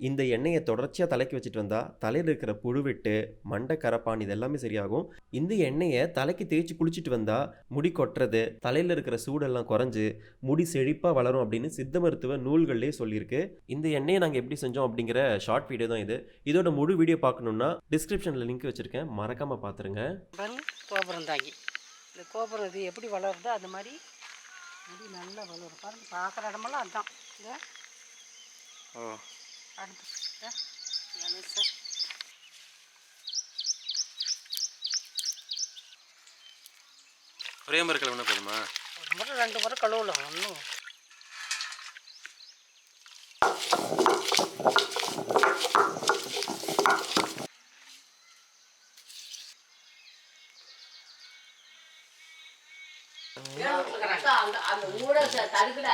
இந்த எண்ணெயை தொடர்ச்சியாக தலைக்கு வச்சுட்டு வந்தால் தலையில் இருக்கிற புழுவெட்டு மண்டை கரப்பான் இது எல்லாமே சரியாகும். இந்த எண்ணெயை தலைக்கு தேய்ச்சி குளிச்சுட்டு வந்தால் முடி கொட்டுறது தலையில் இருக்கிற சூடெல்லாம் குறைஞ்சு முடி செழிப்பாக வளரும் அப்படின்னு சித்த மருத்துவ நூல்கள்லேயே சொல்லியிருக்கு. இந்த எண்ணெயை நாங்கள் எப்படி செஞ்சோம் அப்படிங்கிற ஷார்ட் வீடியோ தான் இது. இதோட முழு வீடியோ பார்க்கணுன்னா டிஸ்கிரிப்ஷனில் லிங்க் வச்சுருக்கேன், மறக்காமல் பார்த்துருங்க. கோபுரம் தாங்கி இந்த கோபுரம் இது எப்படி வளருதோ அது மாதிரி முடி நல்லா வளரும். பாருங்க, பார்க்குற இடமெல்லாம் அதுதான். இந்த அடுத்து ஒரே முறை கழுவுனா போதுமா? ஒரு முறை 2 முறை கழுவலாம் ஒன்றும். அந்த ஊட தடுக்கல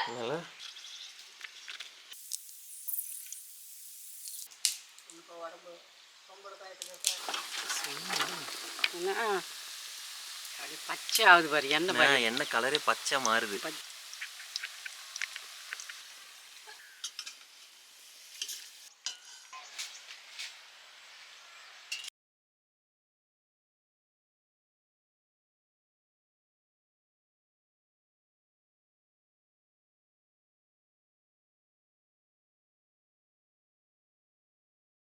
பச்சை ஆகுது பாரு. எண்ணெய் எண்ணெய் கலரே பச்சை மாறுது.